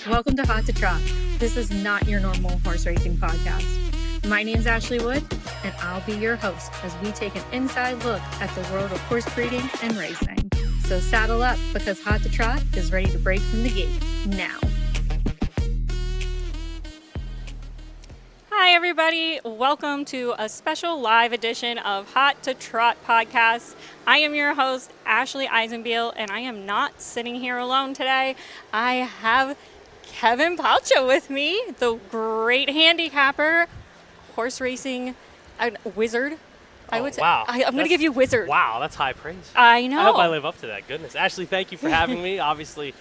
Welcome to Hot to Trot. This is not your normal horse racing podcast. My name's Ashley Wood, and I'll be your host as we take an inside look at the world of horse breeding and racing. So saddle up because Hot to Trot is ready to break from the gate now. Hi, everybody. Welcome to a special live edition of Hot to Trot podcast. I am your host, Ashley Eisenbiel, and I am not sitting here alone today. I have Kevin Plowcha with me, the great handicapper, horse racing wizard. I would say. Wow. I'm going to give you wizard. Wow, that's high praise. I know. I hope I live up to that. Goodness. Ashley, thank you for having me. Obviously,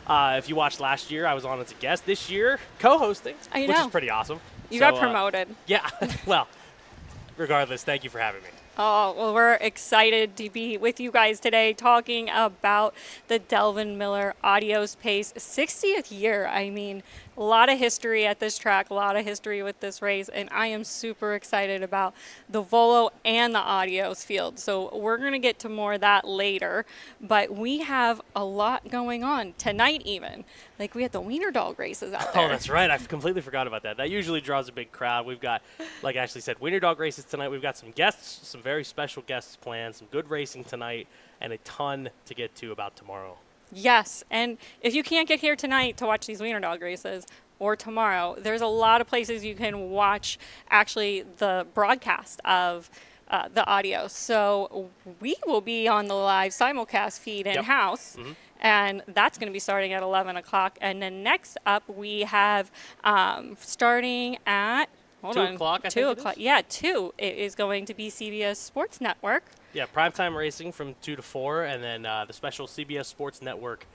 if you watched last year, I was on as a guest. This year, co-hosting, which is pretty awesome. You got promoted. Yeah. Well, regardless, thank you for having me. Oh, well, we're excited to be with you guys today talking about the Delvin Miller Adios Pace 60th year. I mean, a lot of history at this track, a lot of history with this race, and I am super excited about the Volo and the Adios field. So we're going to get to more of that later, but we have a lot going on tonight even. Like we had the Wiener Dog races out there. Oh, that's right. I completely forgot about that. That usually draws a big crowd. We've got, like Ashley said, Wiener Dog races tonight. We've got some guests, some very special guests planned, some good racing tonight, and a ton to get to about tomorrow. Yes, and if you can't get here tonight to watch these Wiener Dog races or tomorrow, there's a lot of places you can watch actually the broadcast of the audio. So we will be on the live simulcast feed in-house, and that's going to be starting at 11 o'clock. And then next up we have starting at 2 o'clock, I think 2 it o'clock. is? Yeah, 2. It is going to be CBS Sports Network. Yeah, primetime racing from 2 to 4, and then the special CBS Sports Network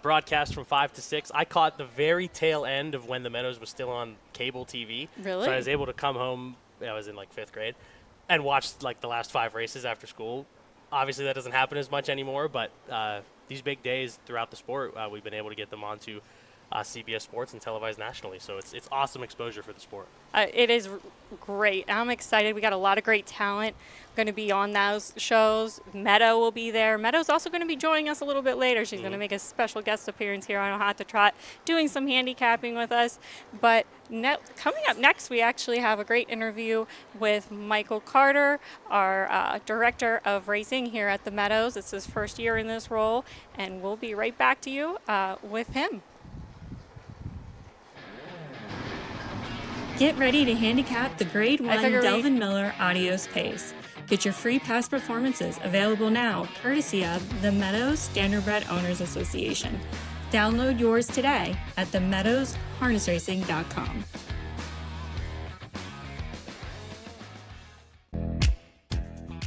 broadcast from 5 to 6. I caught the very tail end of when the Meadows was still on cable TV. Really? So I was able to come home, I was in like 5th grade, and watch like the last 5 races after school. Obviously that doesn't happen as much anymore, but these big days throughout the sport, we've been able to get them onto CBS Sports and televised nationally. So it's awesome exposure for the sport. It is great. I'm excited. We got a lot of great talent going to be on those shows. Meadow will be there. Meadow's also going to be joining us a little bit later. She's going to make a special guest appearance here on Hot to Trot, doing some handicapping with us. But coming up next, we actually have a great interview with Michael Carter, our director of racing here at the Meadows. It's his first year in this role, and we'll be right back to you with him. Get ready to handicap the Grade 1 Delvin Miller Adios Pace. Get your free past performances available now, courtesy of the Meadows Standardbred Owners Association. Download yours today at themeadowsharnessracing.com.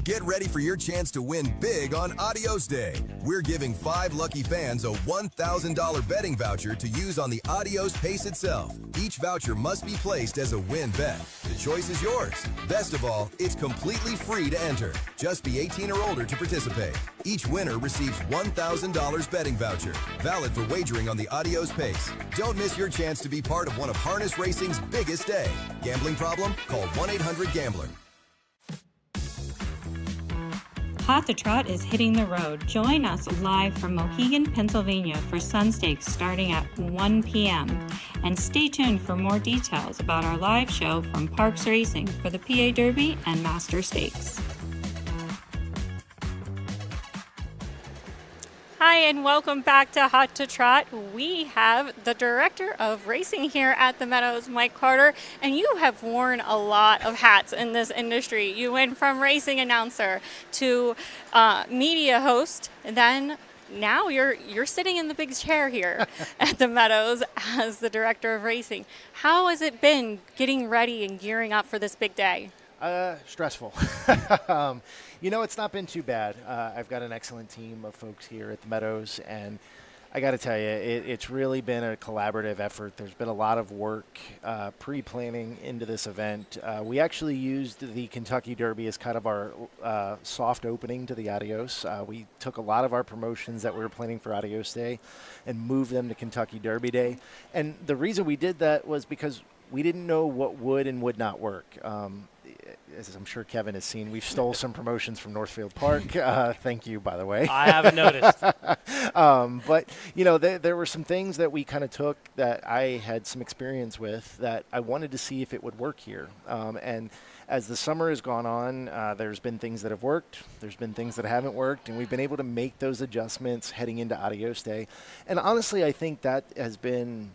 Get ready for your chance to win big on Adios Day. We're giving 5 lucky fans a $1,000 betting voucher to use on the Adios Pace itself. Each voucher must be placed as a win bet. The choice is yours. Best of all, it's completely free to enter. Just be 18 or older to participate. Each winner receives $1,000 betting voucher, valid for wagering on the Adios Pace. Don't miss your chance to be part of one of harness racing's biggest day. Gambling problem? Call 1-800-GAMBLER. Hot to Trot is hitting the road. Join us live from Mohegan, Pennsylvania for Sun Stakes starting at 1 p.m. And stay tuned for more details about our live show from Parks Racing for the PA Derby and Master Stakes. Hi, and welcome back to Hot to Trot. We have the director of racing here at the Meadows, Mike Carter, and you have worn a lot of hats in this industry. You went from racing announcer to media host, and then now you're sitting in the big chair here at the Meadows as the director of racing. How has it been getting ready and gearing up for this big day? Stressful. It's not been too bad. I've got an excellent team of folks here at the Meadows, and I got to tell you, it's really been a collaborative effort. There's been a lot of work pre-planning into this event. We actually used the Kentucky Derby as kind of our soft opening to the Adios. We took a lot of our promotions that we were planning for Adios Day and moved them to Kentucky Derby Day. And the reason we did that was because we didn't know what would and would not work. As I'm sure Kevin has seen, we've stole some promotions from Northfield Park. Thank you, by the way. I haven't noticed. But, there were some things that we kind of took that I had some experience with that I wanted to see if it would work here. And as the summer has gone on, there's been things that have worked. There's been things that haven't worked. And we've been able to make those adjustments heading into Adios Day. And honestly, I think that has been,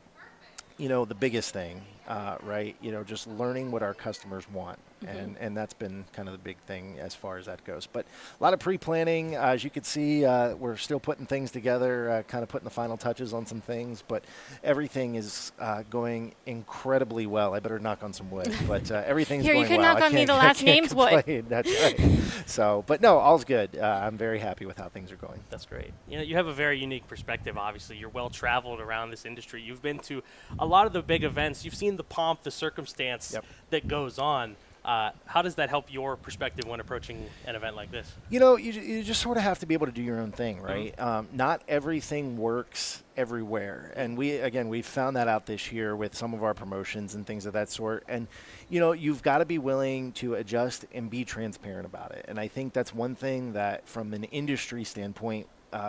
the biggest thing, right? Just learning what our customers want. And that's been kind of the big thing as far as that goes. But a lot of pre-planning. As you can see, we're still putting things together, kind of putting the final touches on some things. But everything is going incredibly well. I better knock on some wood. But everything's Here, going you can well. knock on me. The last name's Wood. That's right. So, but no, all's good. I'm very happy with how things are going. That's great. You have a very unique perspective, obviously. You're well-traveled around this industry. You've been to a lot of the big events. You've seen the pomp, the circumstance that goes on. How does that help your perspective when approaching an event like this? You just sort of have to be able to do your own thing, right? Not everything works everywhere. And we've found that out this year with some of our promotions and things of that sort. And, you've got to be willing to adjust and be transparent about it. And I think that's one thing that from an industry standpoint,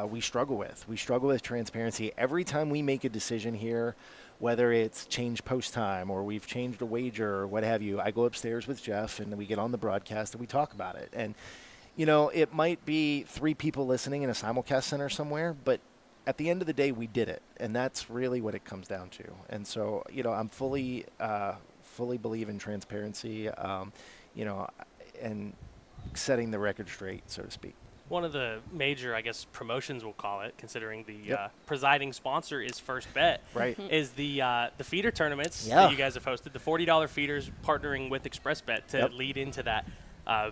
we struggle with. We struggle with transparency. Every time we make a decision here, whether it's changed post time or we've changed a wager or what have you, I go upstairs with Jeff and we get on the broadcast and we talk about it. And, it might be 3 people listening in a simulcast center somewhere, but at the end of the day, we did it. And that's really what it comes down to. And so, I'm fully believe in transparency, and setting the record straight, so to speak. One of the major, promotions we'll call it, considering the presiding sponsor is First Bet. Right. Is the feeder tournaments Yeah. that you guys have hosted, the $40 feeders partnering with ExpressBet to lead into that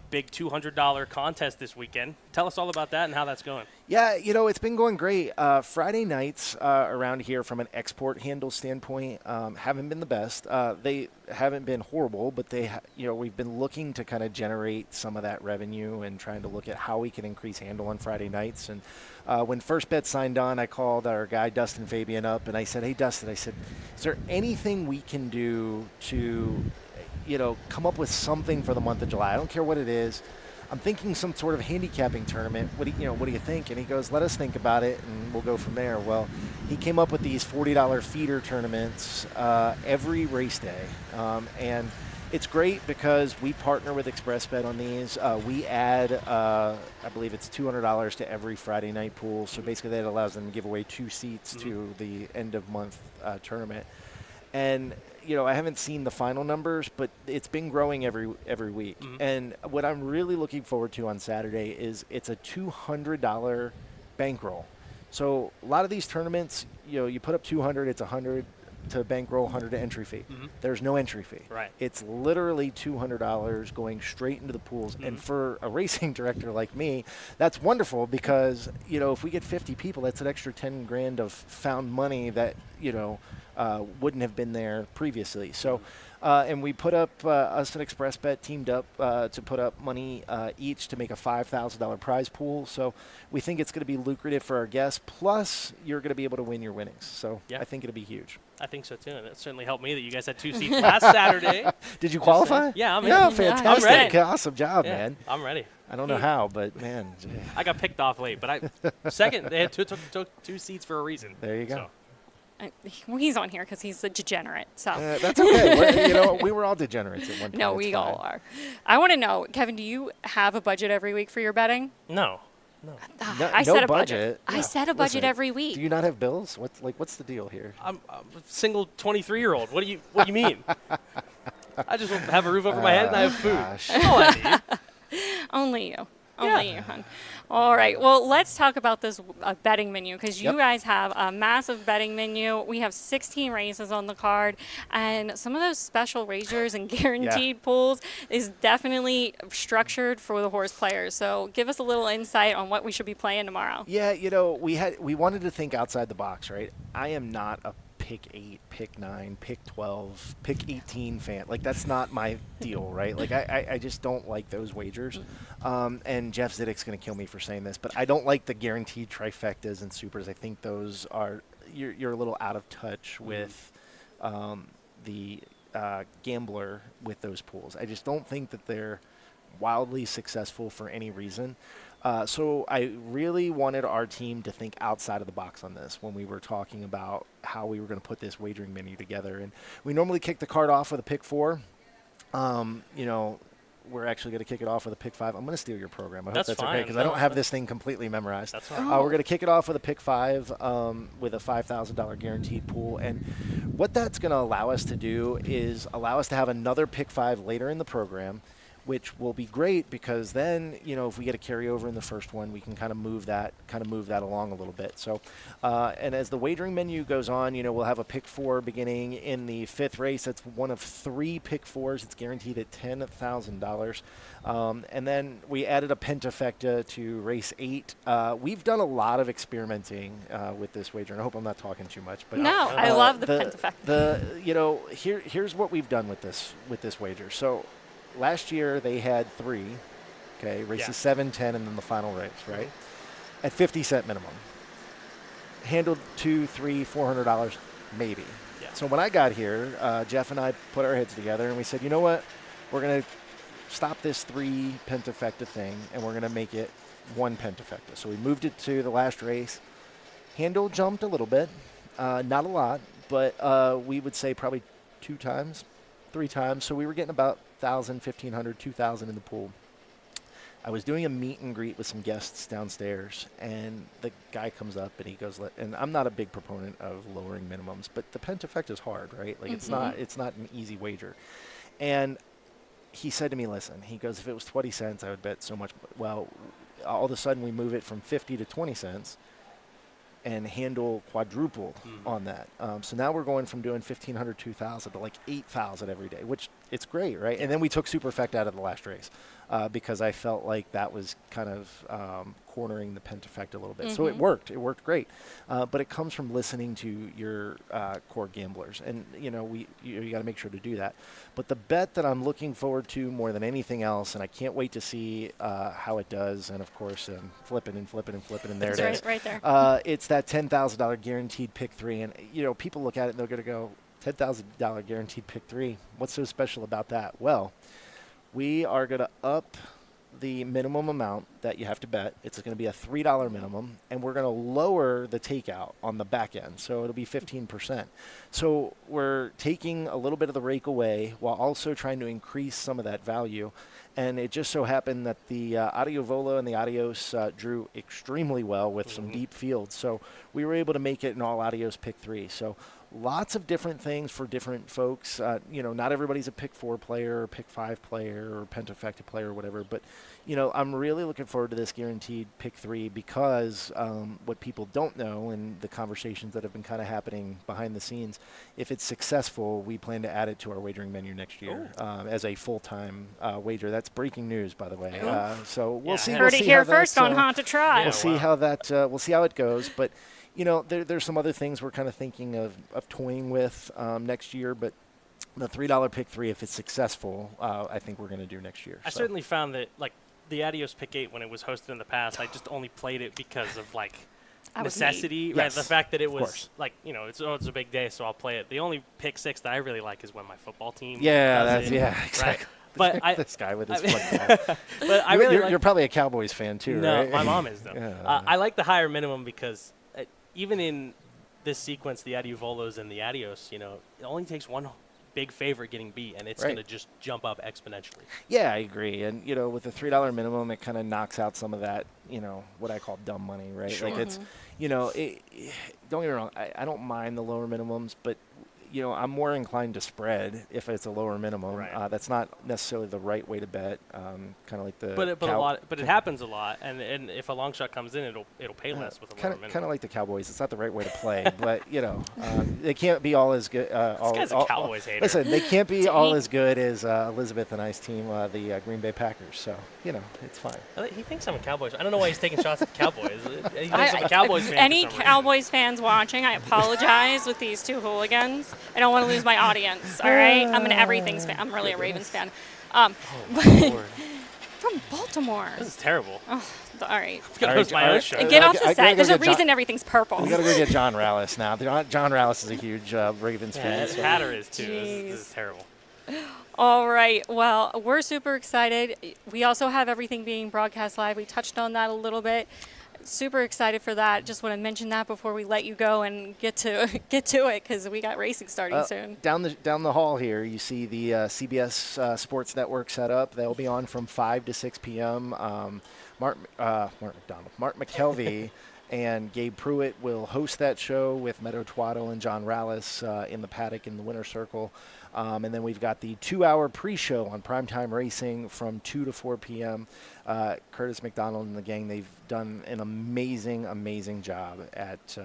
big $200 contest this weekend. Tell us all about that and how that's going. Yeah, it's been going great. Friday nights around here from an export handle standpoint haven't been the best. They haven't been horrible, but we've been looking to kind of generate some of that revenue and trying to look at how we can increase handle on Friday nights. And when First Bet signed on, I called our guy Dustin Fabian up and I said, "Hey, Dustin," I said, "is there anything we can do to come up with something for the month of July? I don't care what it is. I'm thinking some sort of handicapping tournament. What do you think?" And he goes, "Let us think about it, and we'll go from there." Well, he came up with these $40 feeder tournaments every race day, and it's great because we partner with ExpressBet on these. We add, I believe it's $200 to every Friday night pool. So basically, that allows them to give away 2 seats to the end of month tournament. And I haven't seen the final numbers, but it's been growing every week. And what I'm really looking forward to on Saturday is it's a $200 bankroll. So a lot of these tournaments, you put up 200, it's 100 to bankroll, 100 to entry fee. There's no entry fee. Right. It's literally $200 going straight into the pools. And for a racing director like me, that's wonderful because, if we get 50 people, that's an extra 10 grand of found money that, wouldn't have been there previously. So, and we put up, us and ExpressBet teamed up to put up money each to make a $5,000 prize pool. So we think it's going to be lucrative for our guests. Plus, you're going to be able to win your winnings. So I think it'll be huge. I think so too, and it certainly helped me that you guys had 2 seats last Saturday. Did you qualify? Yeah, I'm in. Yeah, fantastic. I'm ready. Awesome job, man. I'm ready. I don't know how, but man. I got picked off late, but second, they had took 2 seats for a reason. There you go. So. Well, he's on here because he's a degenerate. So that's okay. We were all degenerates at one point. no, we all are. I want to know, Kevin, do you have a budget every week for your betting? No. I set a budget. I set a budget every week. Do you not have bills? What's the deal here? I'm a single 23-year-old. What do you mean? I just want to have a roof over my head and I have food. That's all I need. Only you. Only you, hon. All right. Well, let's talk about this betting menu because you guys have a massive betting menu. We have 16 races on the card, and some of those special wagers and guaranteed pools is definitely structured for the horse players. So give us a little insight on what we should be playing tomorrow. Yeah, we wanted to think outside the box, right? I am not a pick 8, pick 9, pick 12, pick 18 fan. Like, that's not my deal, right? Like, I just don't like those wagers. And Jeff Ziddick's going to kill me for saying this, but I don't like the guaranteed trifectas and supers. I think those are you're a little out of touch with the gambler with those pools. I just don't think that they're wildly successful for any reason. So I really wanted our team to think outside of the box on this when we were talking about how we were going to put this wagering menu together. And we normally kick the card off with a pick 4. We're actually going to kick it off with a pick 5. I'm going to steal your program. I hope that's okay, because I don't have this thing completely memorized. That's fine. We're going to kick it off with a pick 5 with a $5,000 guaranteed pool. And what that's going to allow us to do is allow us to have another pick 5 later in the program, which will be great because then, if we get a carryover in the first one, we can kind of move that along a little bit. So, and as the wagering menu goes on, we'll have a pick 4 beginning in the 5th race. That's one of 3 pick 4s. It's guaranteed at $10,000. And then we added a pentafecta to race 8. We've done a lot of experimenting with this wager, and I hope I'm not talking too much. But no, I love the pentafecta. Here's what we've done with this wager. So last year they had 3, races 7, 10, and then the final race, right? At 50 cent minimum. Handled $200, $300, $400, maybe. Yeah. So when I got here, Jeff and I put our heads together and we said, you know what? We're going to stop this 3 pentafecta thing and we're going to make it 1 pentafecta. So we moved it to the last race. Handle jumped a little bit, not a lot, but we would say probably 2 times, 3 times. So we were getting about 1,000, 1,500, 2,000 in the pool. I was doing a meet and greet with some guests downstairs, and the guy comes up and he goes, and I'm not a big proponent of lowering minimums, but the pentafecta is hard, right? Like it's not an easy wager. And he said to me, listen, he goes, if it was 20 cents, I would bet so much. Well, all of a sudden we move it from 50 to 20 cents and handle quadrupled on that. So now we're going from doing 1,500, 2,000 to like 8,000 every day, which it's great, right? Yeah. And then we took Superfect out of the last race because I felt like that was kind of cornering the pentafecta a little bit. So it worked great. But it comes from listening to your core gamblers. And, you got to make sure to do that. But the bet that I'm looking forward to more than anything else, and I can't wait to see how it does, and of course, flipping, and there it is. Right there. It's that $10,000 guaranteed pick 3. And, people look at it and they're going to go, $10,000 guaranteed pick 3. What's so special about that? Well, we are going to up the minimum amount that you have to bet. It's going to be a $3 minimum, and we're going to lower the takeout on the back end. So it'll be 15%. So we're taking a little bit of the rake away while also trying to increase some of that value. And it just so happened that the Audio Volo and the Adios drew extremely well with some deep fields. So we were able to make it an all Adios pick 3. So lots of different things for different folks. Not everybody's a pick 4 player or pick 5 player or pentafecta player or whatever. But, I'm really looking forward to this guaranteed pick 3 because what people don't know and the conversations that have been kind of happening behind the scenes, if it's successful, we plan to add it to our wagering menu next year as a full-time wager. That's breaking news, by the way. So we'll see. Heard it here first on Haunt to Trot. We'll see how that. We'll see how it goes. But there's some other things we're kind of thinking of toying with next year. But the $3 pick 3, if it's successful, I think we're going to do next year. I certainly found that the Adios pick 8 when it was hosted in the past, I just only played it because of necessity. Right? The fact that it was it's a big day, so I'll play it. The only pick 6 that I really like is when my football team. Exactly. Right? But this guy with his football. But you're probably a Cowboys fan too, no, right? my mom is though. Yeah. I like the higher minimum because even in this sequence, the Adios Volos and the Adios, it only takes one big favor getting beat, and it's going to just jump up exponentially. Yeah, I agree. And, with the $3 minimum, it kind of knocks out some of that, what I call dumb money, right? Sure. Like it's, don't get me wrong, I don't mind the lower minimums, but I'm more inclined to spread if it's a lower minimum. Right. That's not necessarily the right way to bet. Kind of like the. But it happens a lot, and if a long shot comes in, it'll pay less with a lower minimum. Kind of like the Cowboys. It's not the right way to play, but they can't be all as good. This guy's a Cowboys hater. Listen, they can't be all as good as Elizabeth and I's team, the Green Bay Packers. So it's fine. He thinks I'm a Cowboys. I don't know why he's taking shots at the Cowboys. He thinks I'm a Cowboys fan. Any Cowboys fans watching, I apologize with these 2 hooligans. I don't want to lose my audience, all right? I'm an everything's fan. I'm really a Ravens fan. Lord. From in Baltimore. This is terrible. Oh, all right. I'm going to host my own show. Get off the I set. gotta There's a get John- reason everything's purple. We got to go get John Rallis now. John Rallis is a huge Ravens fan. So. Hatter is too. Jeez. This is terrible. All right. Well, we're super excited. We also have everything being broadcast live. We touched on that a little bit. Super excited for that. Just want to mention that before we let you go and get to it because we got racing starting soon. Down the hall here, you see the CBS Sports Network set up. They'll be on from 5 to 6 p.m. Mark McKelvey and Gabe Pruitt will host that show with Meadow Twaddle and John Rallis in the paddock in the winner's circle. And then we've got the 2-hour pre-show on Primetime Racing from 2 to 4 p.m. Curtis McDonald and the gang, they've done an amazing job at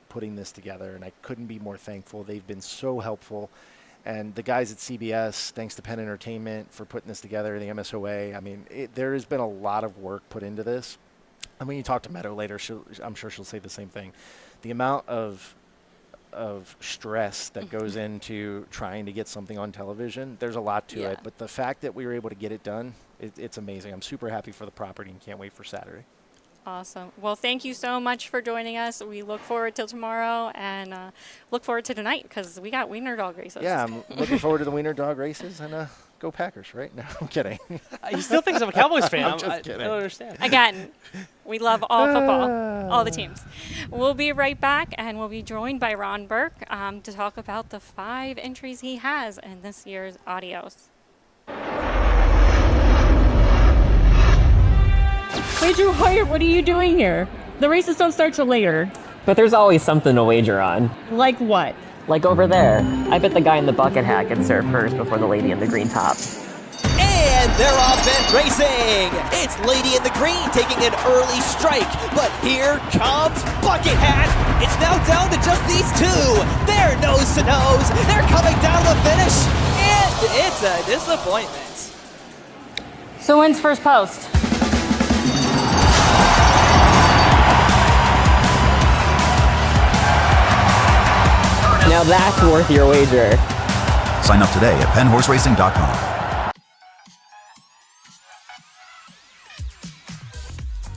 putting this together, and I couldn't be more thankful. They've been so helpful. And the guys at CBS, thanks to Penn Entertainment for putting this together, the MSOA, I mean, there has been a lot of work put into this. And when you talk to Meadow later, I'm sure she'll say the same thing. The amount of stress that goes into trying to get something on television, there's a lot to it. But the fact that we were able to get it done, it's amazing. I'm super happy for the property and can't wait for Saturday. Awesome. Well, thank you so much for joining us. We look forward till tomorrow and look forward to tonight because we got wiener dog races. Yeah, I'm looking forward to the wiener dog races and go Packers, right? No, I'm kidding. He still thinks I'm a Cowboys fan. I'm just kidding. I don't understand. Again, we love all football, all the teams. We'll be right back, and we'll be joined by Ron Burke to talk about the 5 entries he has in this year's Adios. Hey, Drew Hoyer, what are you doing here? The races don't start till later. But there's always something to wager on. Like what? Like over there. I bet the guy in the bucket hat gets served first before the lady in the green top. And they're off and racing. It's Lady in the Green taking an early strike. But here comes Bucket Hat. It's now down to just these two. They're nose to nose. They're coming down the finish. And it's a disappointment. So when's first post? Now that's worth your wager. Sign up today at PennHorseRacing.com.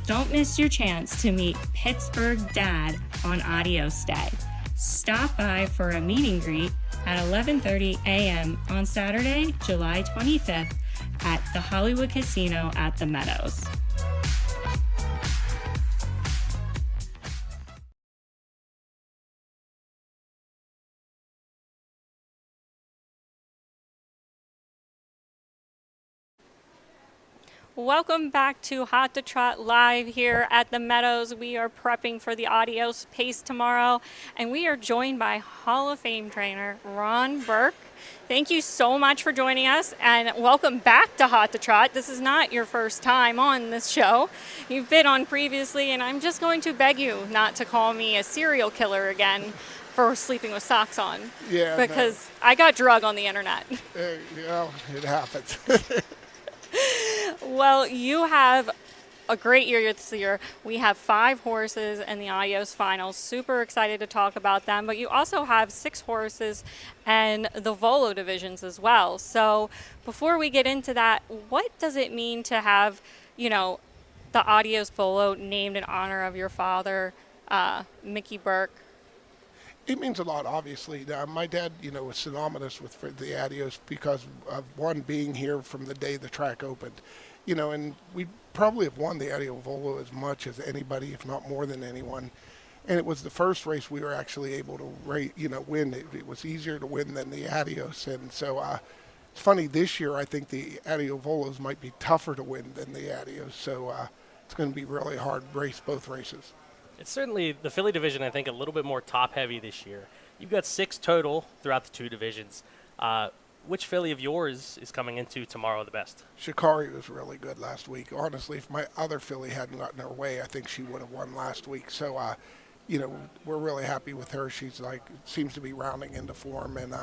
Don't miss your chance to meet Pittsburgh Dad on Adios Day. Stop by for a meet and greet at 11:30 a.m. on Saturday, July 25th at the Hollywood Casino at the Meadows. Welcome back to Hot to Trot live here at the Meadows. We are prepping for the Adios Pace tomorrow, and we are joined by Hall of Fame trainer Ron Burke. Thank you so much for joining us, and welcome back to Hot to Trot. This is not your first time on this show. You've been on previously, and I'm just going to beg you not to call me a serial killer again for sleeping with socks on. Yeah, because I got drug on the internet. Yeah, it happens. Well, you have a great year this year. We have 5 horses in the Adios finals. Super excited to talk about them. But you also have 6 horses and the Volo divisions as well. So before we get into that, what does it mean to have, the Adios Volo named in honor of your father, Mickey Burke? It means a lot, obviously. My dad, was synonymous with the Adios because of one being here from the day the track opened. And we probably have won the Adios Volo as much as anybody, if not more than anyone. And it was the first race we were actually able to win. It was easier to win than the Adios. And so it's funny, this year I think the Adios Volos might be tougher to win than the Adios. So it's going to be really hard race, both races. It's certainly the Philly division, I think, a little bit more top-heavy this year. You've got 6 total throughout the 2 divisions. Which Philly of yours is coming into tomorrow the best? Shikari was really good last week. Honestly, if my other Philly hadn't gotten her way, I think she would have won last week. So, we're really happy with her. She's seems to be rounding into form. And,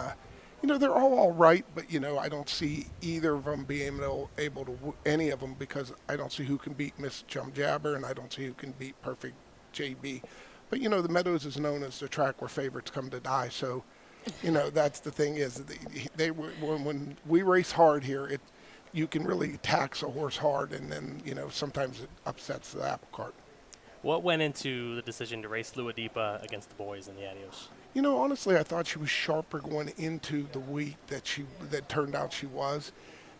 they're all right, but, I don't see either of them being able to any of them because I don't see who can beat Miss Jum Jabber and I don't see who can beat Perfect JB. But, the Meadows is known as the track where favorites come to die. So, that's the thing is when we race hard here, you can really tax a horse hard, and then, sometimes it upsets the apple cart. What went into the decision to race Luadipa against the boys in the Adios? Honestly, I thought she was sharper going into the week that turned out she was.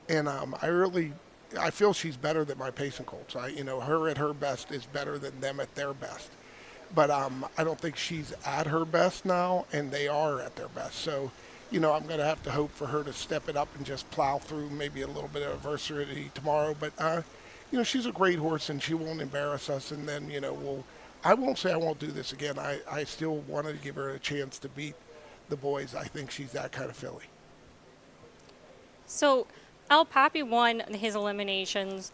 And I feel she's better than my pacing colts. Her at her best is better than them at their best. But I don't think she's at her best now, and they are at their best. So, I'm going to have to hope for her to step it up and just plow through maybe a little bit of adversity tomorrow. But, she's a great horse, and she won't embarrass us. And then, I won't say I won't do this again. I still wanted to give her a chance to beat the boys. I think she's that kind of filly. So El Papi won his eliminations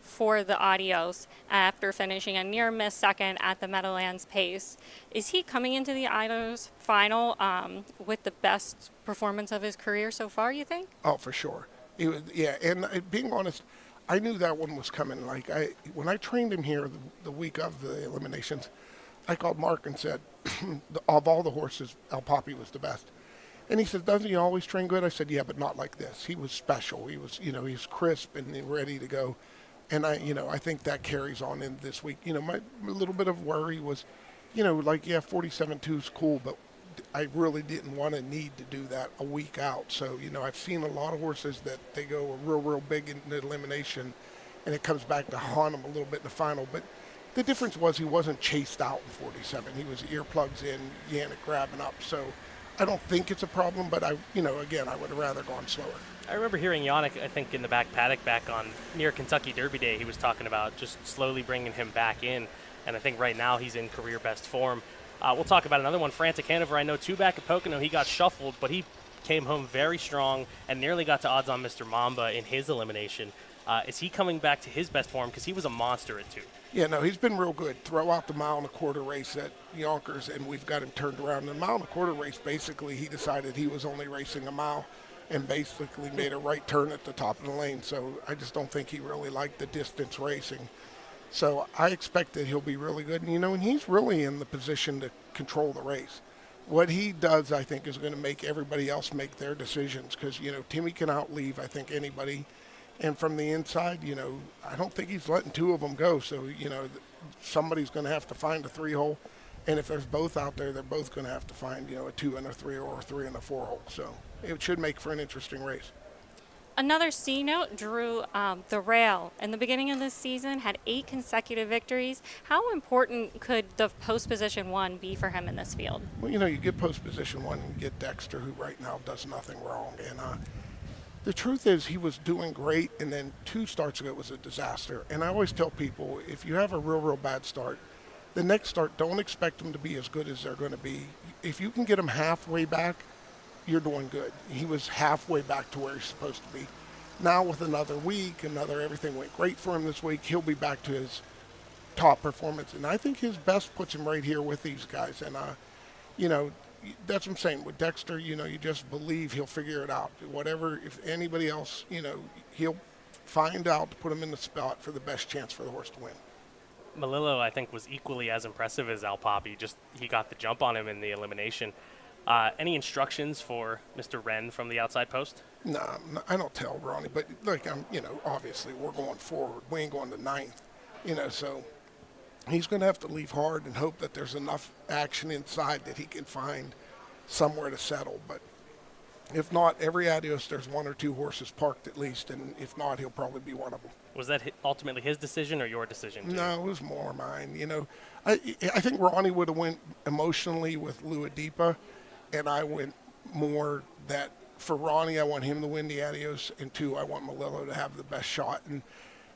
for the Adios after finishing a near miss second at the Meadowlands Pace. Is he coming into the Adios final with the best performance of his career so far, you think? Oh, for sure. Yeah, and being honest, I knew that one was coming. When I trained him here the week of the eliminations, I called Mark and said, of all the horses, El Papi was the best. And he said, doesn't he always train good? I said, yeah, but not like this. He was special. He was, he was crisp and ready to go. And I think that carries on in this week. My little bit of worry was, 47-2 is cool, but I really didn't want to need to do that a week out. So, I've seen a lot of horses that they go real big in the elimination, and it comes back to haunt them a little bit in the final. But the difference was he wasn't chased out in 47. He was earplugs in, Yannick grabbing up. So I don't think it's a problem, but again, I would have rather gone slower. I remember hearing Yannick, I think, in the back paddock back on near Kentucky Derby Day, he was talking about just slowly bringing him back in. And I think right now he's in career best form. We'll talk about another one, Frantic Hanover. I know two back at Pocono, he got shuffled, but he came home very strong and nearly got to odds on Mr. Mamba in his elimination. Is he coming back to his best form? Because he was a monster at 2. Yeah, no, he's been real good. Throw out the mile and a quarter race at Yonkers, and we've got him turned around. The mile and a quarter race, basically, he decided he was only racing a mile and basically made a right turn at the top of the lane. So I just don't think he really liked the distance racing. So I expect that he'll be really good. And he's really in the position to control the race. What he does, I think, is going to make everybody else make their decisions because, Timmy can outleave, I think, anybody. And from the inside, I don't think he's letting two of them go. So, somebody's going to have to find a 3-hole. And if there's both out there, they're both going to have to find, a 2 and a 3 or a 3 and a 4-hole. So it should make for an interesting race. Another C note, Drew, the rail in the beginning of this season had 8 consecutive victories. How important could the post position 1 be for him in this field? Well, you get post position 1 and get Dexter, who right now does nothing wrong. And the truth is he was doing great, and then 2 starts ago it was a disaster. And I always tell people, if you have a real bad start, the next start, don't expect them to be as good as they're going to be. If you can get them halfway back, you're doing good. He was halfway back to where he's supposed to be. Now with another week, everything went great for him this week, he'll be back to his top performance. And I think his best puts him right here with these guys. And, that's what I'm saying. With Dexter, you just believe he'll figure it out. Whatever, if anybody else, he'll find out to put him in the spot for the best chance for the horse to win. Malillo, I think, was equally as impressive as El Papi. Just he got the jump on him in the elimination. Any instructions for Mr. Wren from the outside post? No, I don't tell Ronnie, but obviously we're going forward. We ain't going to 9th, so he's going to have to leave hard and hope that there's enough action inside that he can find somewhere to settle. But if not, every Adios, there's 1 or 2 horses parked at least, and if not, he'll probably be one of them. Was that ultimately his decision or your decision, too? No, it was more mine. I think Ronnie would have went emotionally with Luadipa, and I went more that for Ronnie, I want him to win the Adios, and 2, I want Malillo to have the best shot. And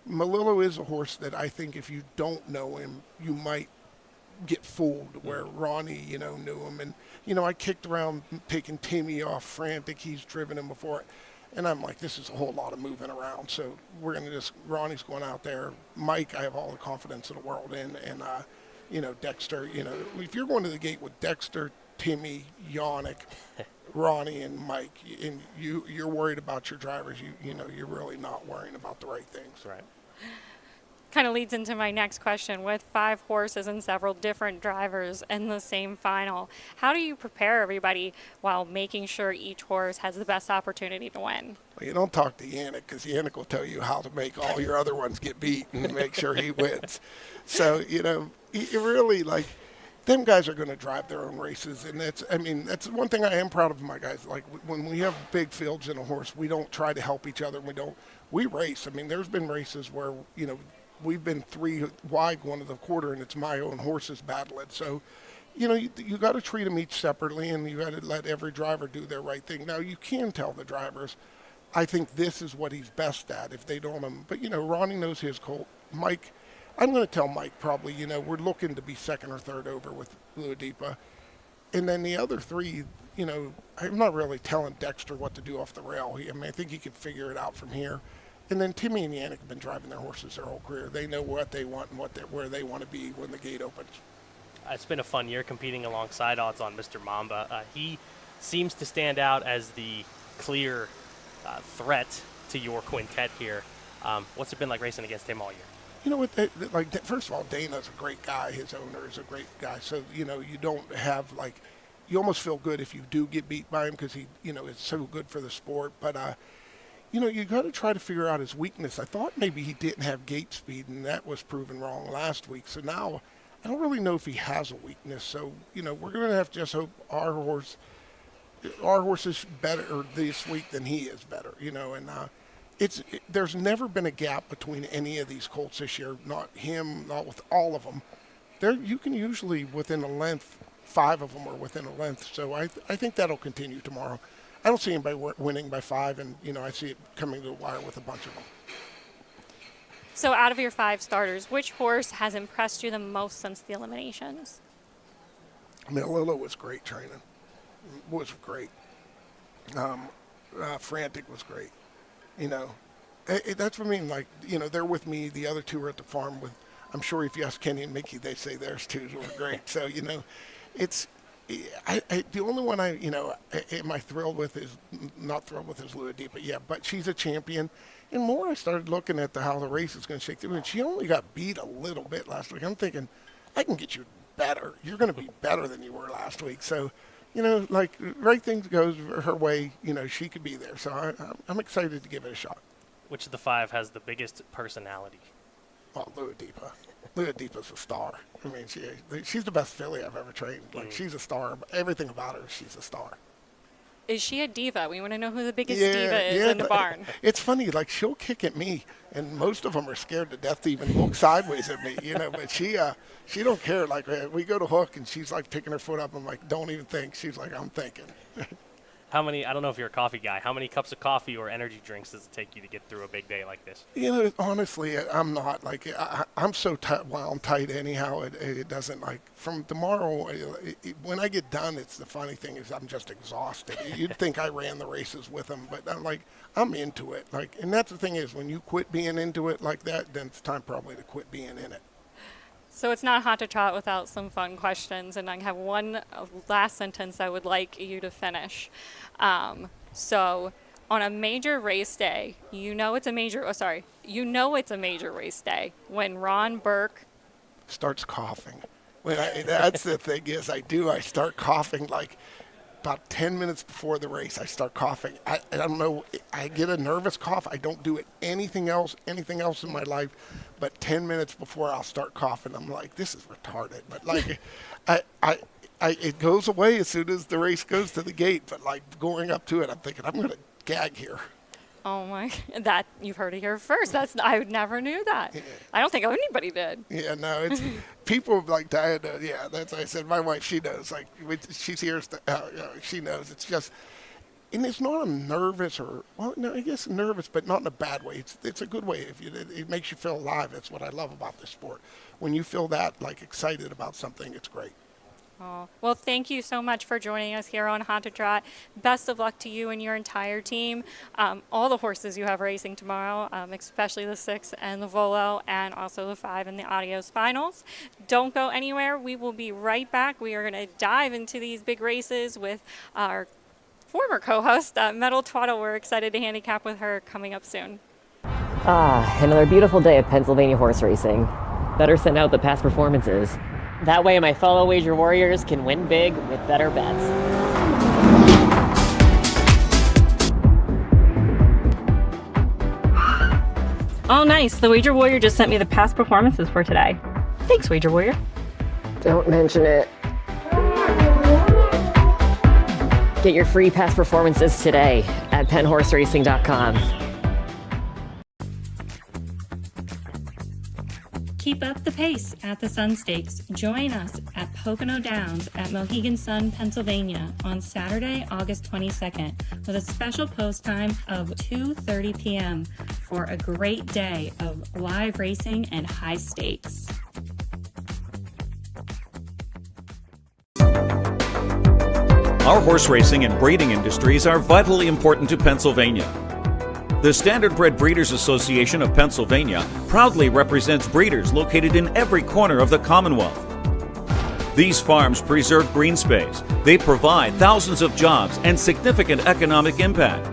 Malillo is a horse that I think if you don't know him, you might get fooled, where Ronnie, knew him. And, I kicked around taking Timmy off Frantic. He's driven him before. And I'm like, this is a whole lot of moving around. So we're going to Ronnie's going out there. Mike, I have all the confidence in the world in. And, Dexter, if you're going to the gate with Dexter, Timmy, Yannick, Ronnie, and Mike, and you're worried about your drivers, you're really not worrying about the right things. Right. Kind of leads into my next question. With 5 horses and several different drivers in the same final, how do you prepare everybody while making sure each horse has the best opportunity to win? Well, you don't talk to Yannick because Yannick will tell you how to make all your other ones get beat and make sure he wins. So, you really, like, them guys are going to drive their own races. And that's one thing I am proud of my guys. Like, when we have big fields in a horse, we don't try to help each other. We race. I mean, there's been races where, we've been 3 wide, 1 of the quarter, and it's my own horses battling. So, you got to treat them each separately, and you got to let every driver do their right thing. Now, you can tell the drivers, I think this is what he's best at if they don't. But, Ronnie knows his colt. Mike, I'm going to tell Mike probably, we're looking to be second or third over with Luadipa. And then the other 3, I'm not really telling Dexter what to do off the rail. I think he can figure it out from here. And then Timmy and Yannick have been driving their horses their whole career. They know what they want and where they want to be when the gate opens. It's been a fun year competing alongside odds on Mr. Mamba. He seems to stand out as the clear threat to your quintet here. What's it been like racing against him all year? You know what? First of all, Dana's a great guy. His owner is a great guy. So you don't have you almost feel good if you do get beat by him because he is so good for the sport. But you got to try to figure out his weakness. I thought maybe he didn't have gate speed, and that was proven wrong last week. So now I don't really know if he has a weakness. So we're going to have to just hope our horse is better this week than he is better. And there's never been a gap between any of these colts this year. Not him, not with all of them. You can usually within a length. 5 of them are within a length. So I think that'll continue tomorrow. I don't see anybody winning by 5, and I see it coming to the wire with a bunch of them. So out of your 5 starters, which horse has impressed you the most since the eliminations? Lilo was great training. Was great. Frantic was great. That's what I mean. They're with me. The other 2 are at the farm with. I'm sure if you ask Kenny and Mickey, they say theirs too were great. So it's. The only one am I thrilled with is not thrilled with is Luadipa. Yeah, but she's a champion. And more I started looking at how the race is going to shake through. And she only got beat a little bit last week. I'm thinking, I can get you better. You're going to be better than you were last week. So, right things goes her way, she could be there. So I'm excited to give it a shot. Which of the 5 has the biggest personality? Well, Luadipa. Luadipa's a star. I mean, she's the best filly I've ever trained. She's a star. Everything about her, she's a star. Is she a diva? We want to know who the biggest diva is in the barn. It's funny, she'll kick at me, and most of them are scared to death to even look sideways at me, but she don't care. We go to hook, and she's picking her foot up. I'm like, don't even think. She's like, I'm thinking. How many, I don't know if you're a coffee guy, how many cups of coffee or energy drinks does it take you to get through a big day like this? Honestly, I'm not. I'm so wound tight anyhow. It doesn't, from tomorrow, when I get done, it's the funny thing is I'm just exhausted. You'd think I ran the races with them, but I'm into it. And that's the thing is, when you quit being into it like that, then it's time probably to quit being in it. So it's not hot to trot without some fun questions, and I have one last sentence I would like you to finish. So on a major race day, it's a major race day when Ron Burke starts coughing. That's the thing is I start coughing about 10 minutes before the race. I start coughing. I don't know. I get a nervous cough. I don't do it anything else in my life. But 10 minutes before I'll start coughing, I'm like, this is retarded. But it goes away as soon as the race goes to the gate. But going up to it, I'm thinking I'm going to gag here. Oh my! That you've heard it here first. I never knew that. Yeah. I don't think anybody did. Yeah, no, it's people Diana. Yeah, that's what I said. My wife, she knows. She's here. She knows. It's just. And it's not I'm nervous I guess nervous, but not in a bad way. It's a good way. It makes you feel alive. That's what I love about this sport. When you feel that excited about something, it's great. Oh, well, thank you so much for joining us here on Hot to Trot. Best of luck to you and your entire team. All the horses you have racing tomorrow, especially the 6 and the Volo, and also the 5 in the Adios finals. Don't go anywhere. We will be right back. We are going to dive into these big races with our former co-host, Meadow Twaddle. We're excited to handicap with her coming up soon. Another beautiful day of Pennsylvania horse racing. Better send out the past performances. That way my fellow wager warriors can win big with better bets. Oh, nice. The Wager Warrior just sent me the past performances for today. Thanks, Wager Warrior. Don't mention it. Get your free past performances today at penhorseracing.com. Keep up the pace at the Sun Stakes. Join us at Pocono Downs at Mohegan Sun, Pennsylvania on Saturday, August 22nd with a special post time of 2:30 p.m. for a great day of live racing and high stakes. Our horse racing and breeding industries are vitally important to Pennsylvania. The Standardbred Breeders Association of Pennsylvania proudly represents breeders located in every corner of the Commonwealth. These farms preserve green space, they provide thousands of jobs and significant economic impact,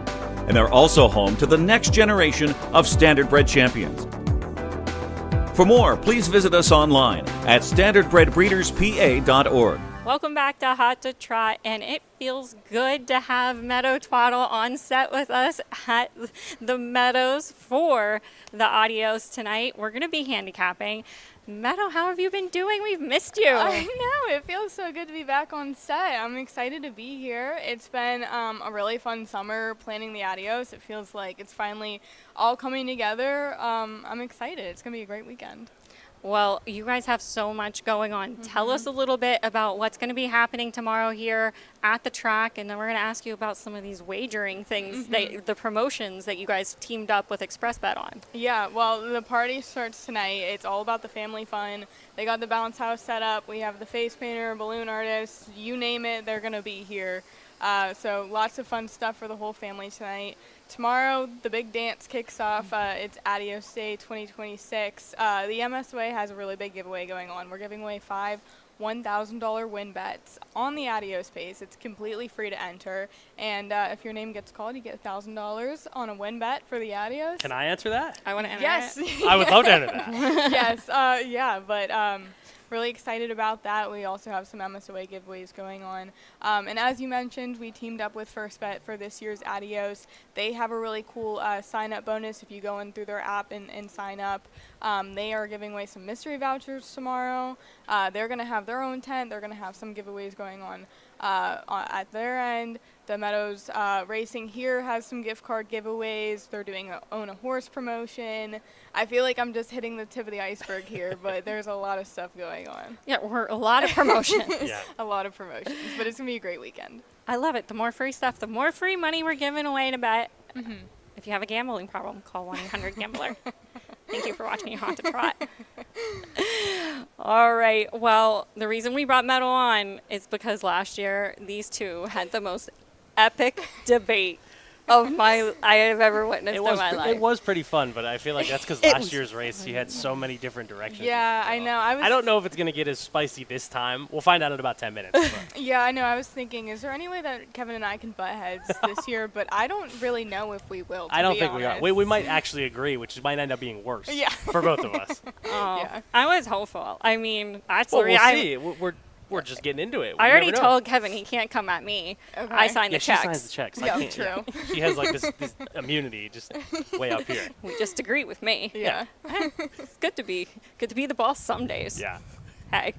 and they're also home to the next generation of Standardbred champions. For more, please visit us online at standardbredbreederspa.org. Welcome back to Hot to Trot, and it feels good to have Meadow Twaddle on set with us at the Meadows for the Adios tonight. We're going to be handicapping. Meadow, how have you been doing? We've missed you. I know. It feels so good to be back on set. I'm excited to be here. It's been a really fun summer planning the Adios. It feels like it's finally all coming together. I'm excited. It's going to be a great weekend. Well, you guys have so much going on. Tell us a little bit about what's going to be happening tomorrow here at the track, and then we're going to ask you about some of these wagering things, the promotions that you guys teamed up with ExpressBet on. Yeah, well, the party starts tonight. It's all about the family fun. They got the bounce house set up. We have the face painter, balloon artists, you name it, they're going to be here. So lots of fun stuff for the whole family tonight. Tomorrow, the big dance kicks off. It's Adios Day 2026. The MSOA has a really big giveaway going on. We're giving away 5 $1,000 win bets on the Adios pace. It's completely free to enter. And if your name gets called, you get $1,000 on a win bet for the Adios. Can I answer that? I want to enter Yes. it. I would love to enter that. Yes. Yeah, but really excited about that. We also have some MSOA giveaways going on. And as you mentioned, we teamed up with First Bet for this year's Adios. They have a really cool sign-up bonus if you go in through their app and sign up. They are giving away some mystery vouchers tomorrow. They're going to have their own tent. They're going to have some giveaways going on at their end. The Meadows Racing here has some gift card giveaways. They're doing a Own a Horse promotion. I feel like I'm just hitting the tip of the iceberg here, but there's a lot of stuff going on. Yeah, we're a lot of promotions. Yeah. A lot of promotions, but it's going to be a great weekend. I love it. The more free stuff, the more free money we're giving away to bet. If you have a gambling problem, call 1-800-GAMBLER. Thank you for watching Hot to Trot. All right. Well, the reason we brought Meadow on is because last year these two had the most epic debate I have ever witnessed in my life. It was pretty fun, but I feel like that's because last year's race you had so many different directions. Yeah, I know. I don't know if it's going to get as spicy this time. We'll find out in about 10 minutes. Yeah, I know. I was thinking, is there any way that Kevin and I can butt heads this year? But I don't really know if we will. I don't think we are. We might actually agree, which might end up being worse for both of us. Yeah. I was hopeful. I mean, that's we'll see. We're just getting into it. I already told Kevin he can't come at me. Okay. I signed the checks. She signs the checks. Yeah, I can't. true. Yeah. She has like this immunity just way up here. We just agree with me. Yeah. It's good to be the boss some days. Yeah. Hey.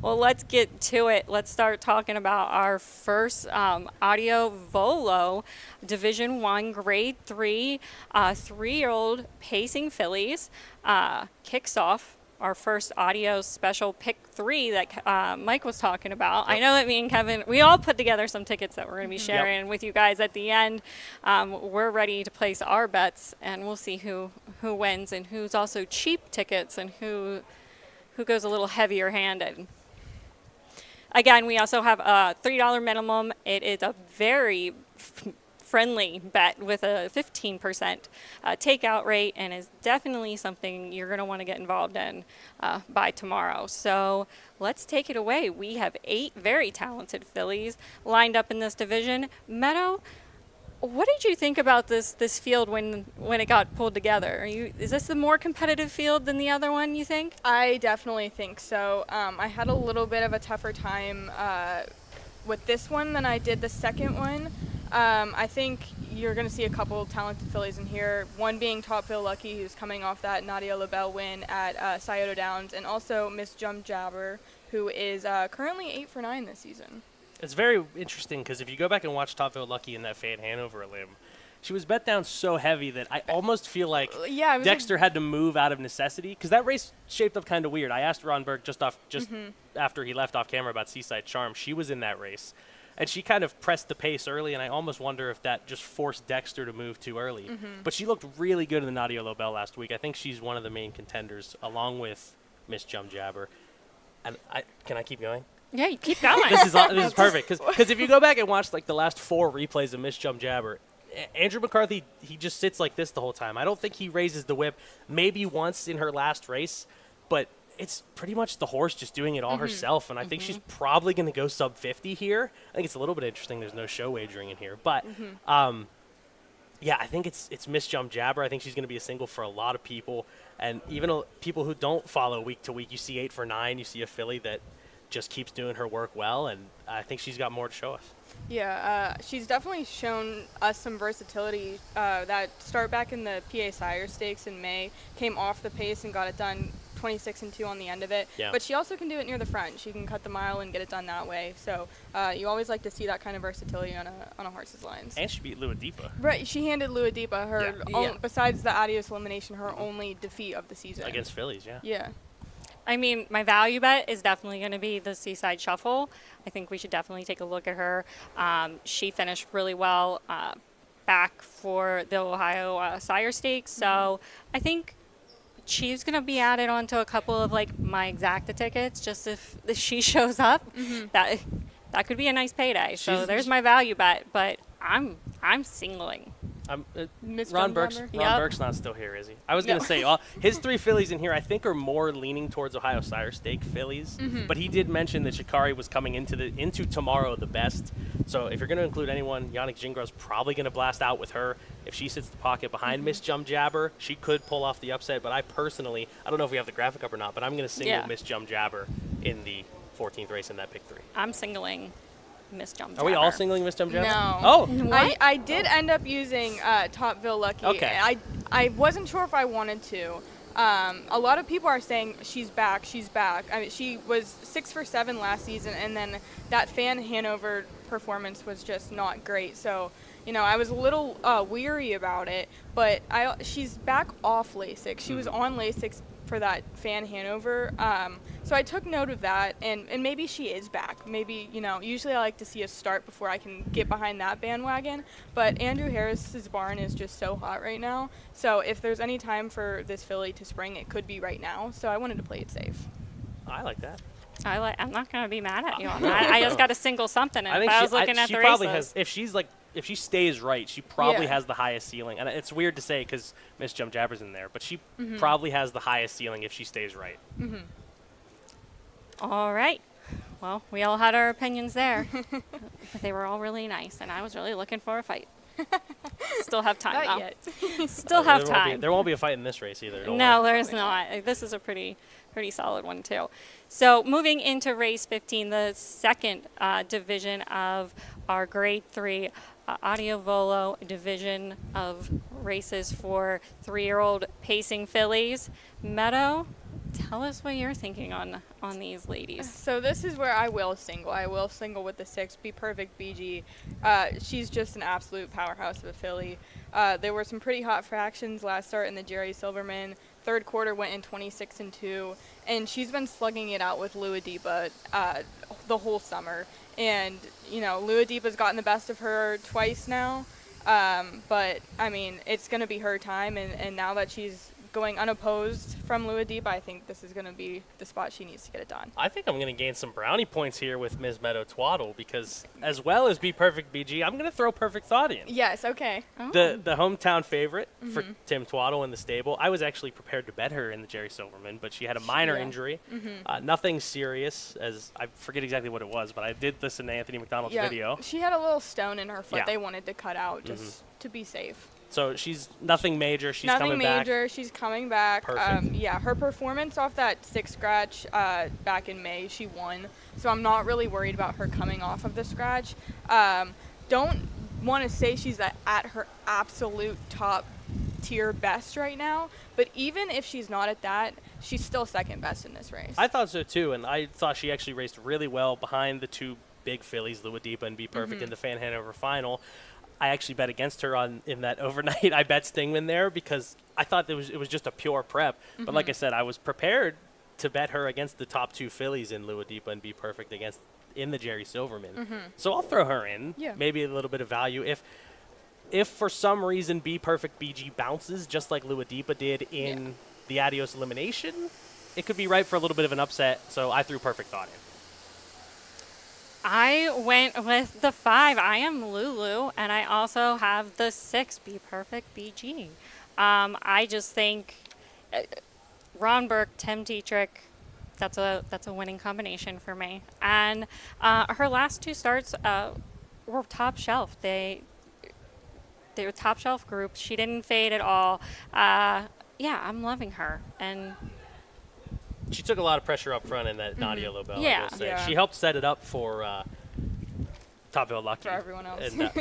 Well, let's get to it. Let's start talking about our first Audio Volo Division 1 Grade 3 3-year-old pacing fillies kicks off our first Audio special pick 3 that Mike was talking about. Yep. I know that me and Kevin, we all put together some tickets that we're going to be sharing with you guys at the end. We're ready to place our bets, and we'll see who wins and who's also cheap tickets and who goes a little heavier handed. Again, we also have a $3 minimum. It is a very friendly bet with a 15% takeout rate, and is definitely something you're going to want to get involved in by tomorrow. So let's take it away. We have 8 very talented fillies lined up in this division. Meadow, what did you think about this field when it got pulled together? Is this the more competitive field than the other one, you think? I definitely think so. I had a little bit of a tougher time with this one than I did the second one. I think, you're going to see a couple talented fillies in here, one being Top Feel Lucky, who's coming off that Nadia LaBelle win at Scioto Downs, and also Miss Jum Jabber, who is currently 8 for 9 this season. It's very interesting because if you go back and watch Top Feel Lucky in that Fan Hanover limb, she was bet down so heavy that I almost feel like Dexter had to move out of necessity because that race shaped up kind of weird. I asked Ron Burke just after he left off camera about Seaside Charm. She was in that race, and she kind of pressed the pace early, and I almost wonder if that just forced Dexter to move too early. But she looked really good in the Nadia LaBelle last week. I think she's one of the main contenders, along with Miss Jum Jabber. And can I keep going? Yeah, you keep going. This is perfect because if you go back and watch like the last 4 replays of Miss Jum Jabber, Andrew McCarthy, he just sits like this the whole time. I don't think he raises the whip maybe once in her last race, but it's pretty much the horse just doing it all herself, and I think she's probably going to go sub 50 here. I think it's a little bit interesting. There's no show wagering in here, but yeah, I think it's Miss Jum Jabber. I think she's going to be a single for a lot of people, and even people who don't follow week to week. You see 8 for 9. You see a filly that just keeps doing her work well, and I think she's got more to show us. Yeah, she's definitely shown us some versatility. That start back in the PA Sire Stakes in May, came off the pace and got it done 26-2 on the end of it. Yeah. But she also can do it near the front. She can cut the mile and get it done that way. So you always like to see that kind of versatility on a horse's lines. And she beat Luadipa. Right, she handed Luadipa her besides the Adios elimination, her only defeat of the season. Against fillies, yeah. Yeah. I mean, my value bet is definitely going to be the Seaside Shuffle. I think we should definitely take a look at her. She finished really well back for the Ohio Sire Stakes, so I think she's going to be added onto a couple of like my exacta tickets just if she shows up. That could be a nice payday. So there's my value bet, but I'm singling. Ron Burke's not still here, is he? I was going to say, his 3 fillies in here I think are more leaning towards Ohio Sire Stake fillies, but he did mention that Shikari was coming into tomorrow the best. So if you're going to include anyone, Yannick Gingras probably going to blast out with her. If she sits the pocket behind Miss Jum Jabber, she could pull off the upset, but I don't know if we have the graphic up or not, but I'm going to single Miss Jum Jabber in the 14th race in that pick 3. I'm singling Miss Jum Jabber. Are we all singling Miss Jum Jabber? No. Oh. I did end up using Topville Lucky. Okay. I wasn't sure if I wanted to. A lot of people are saying she's back. I mean, she was 6 for 7 last season, and then that Fan Hanover performance was just not great. So, I was a little weary about it, but she's back off LASIK. She was on LASIK for that Fan Hanover. So I took note of that, and maybe she is back. Maybe, usually I like to see a start before I can get behind that bandwagon, but Andrew Harris's barn is just so hot right now. So if there's any time for this filly to spring, it could be right now. So I wanted to play it safe. I like that. I'm not going to be mad at you on that. I just got to single something, and if I was looking at the probably races. If she stays right, she probably has the highest ceiling. And it's weird to say because Miss Jum Jabber's in there, but she probably has the highest ceiling if she stays right. All right. Well, we all had our opinions there. But they were all really nice, and I was really looking for a fight. Still have time, Not though. yet. Still have time. There won't be a fight in this race either. No, there's not. This is a pretty solid one, too. So moving into race 15, the second division of our Grade 3 Audio Volo division of races for 3-year-old pacing fillies. Meadow, tell us what you're thinking on these ladies. So this is where I will single. I will single with the 6, Be Perfect BG. She's just an absolute powerhouse of a filly. There were some pretty hot fractions last start in the Jerry Silverman. Third quarter went in 26-2, and she's been slugging it out with Luadipa the whole summer. And, Luadipa's gotten the best of her twice now. But, I mean, it's going to be her time, and now that she's going unopposed from Luadipa, I think this is going to be the spot she needs to get it done. I think I'm going to gain some brownie points here with Ms. Meadow Twaddle because as well as Be Perfect BG, I'm going to throw Perfect Thought in. Yes, okay. Oh. The hometown favorite for Tim Twaddle in the stable. I was actually prepared to bet her in the Jerry Silverman, but she had a minor injury. Nothing serious, as I forget exactly what it was, but I did this in Anthony McDonald's video. She had a little stone in her foot they wanted to cut out just to be safe. So she's nothing major. She's nothing coming major. back. She's coming back. Perfect. Her performance off that 6 scratch back in May, she won. So I'm not really worried about her coming off of the scratch. Don't want to say she's at her absolute top tier best right now, but even if she's not at that, she's still second best in this race. I thought so too, and I thought she actually raced really well behind the two big fillies, Luadipa and Be Perfect, in the Fan Hanover final. I actually bet against her in that overnight. I bet Stingman there because I thought it was just a pure prep. But like I said, I was prepared to bet her against the top two fillies in Luadipa and Be Perfect in the Jerry Silverman. So I'll throw her in. Yeah. Maybe a little bit of value. If for some reason Be Perfect BG bounces just like Luadipa did in the Adios elimination, it could be right for a little bit of an upset. So I threw Perfect Thought in. I went with the 5. I am Lulu, and I also have the 6, Be Perfect BG. I just think Ron Burke, Tim Dietrich, that's a winning combination for me. And her last 2 starts were top shelf. They were top shelf groups. She didn't fade at all. I'm loving her. And she took a lot of pressure up front in that Nadia Lobel. Yeah. I will say. Yeah. She helped set it up for Topville Lucky. For everyone else. And,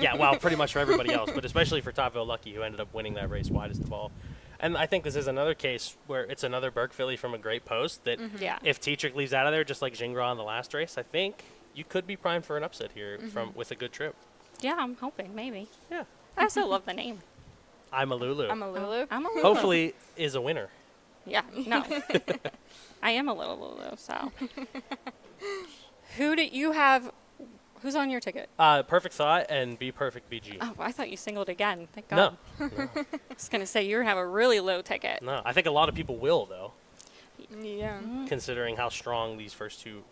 pretty much for everybody else, but especially for Topville Lucky, who ended up winning that race wide as the ball. And I think this is another case where it's another Burke filly from a great post that if Tetrick leaves out of there, just like Gingras in the last race, I think you could be primed for an upset here with a good trip. Yeah, I'm hoping, maybe. Yeah. I also love the name. I'm a Lulu. I'm a Lulu. I'm a Lulu. Hopefully is a winner. Yeah, no. I am a little Lulu, so. Who do you have? Who's on your ticket? Perfect Thought and Be Perfect BG. Oh, I thought you singled again. Thank God. No. I was going to say, you're going to have a really low ticket. No, I think a lot of people will, though, Yeah. considering how strong these first two,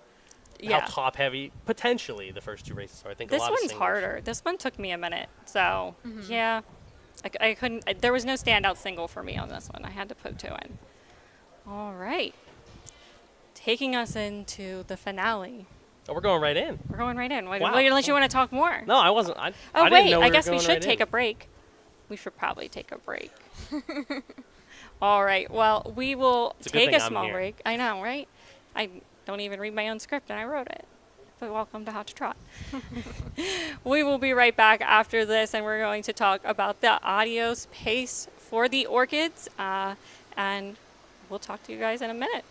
Yeah. how top-heavy, potentially, the first two races are. I think This a lot one's of singles. harder. This one took me a minute, so, yeah. I couldn't, there was no standout single for me on this one. I had to put 2 in. All right. Taking us into the finale. Oh, we're going right in. We're going right in. Wow. Unless you want to talk more. No, I wasn't. I Oh, didn't wait. know I we guess were we going should right take in. a break. We should probably take a break. All right. Well, we will It's a good take thing a I'm small here. break. I know, right? I don't even read my own script, and I wrote it. But welcome to Hot to Trot. We will be right back after this, and we're going to talk about the Adios pace for the Orchids, and we'll talk to you guys in a minute.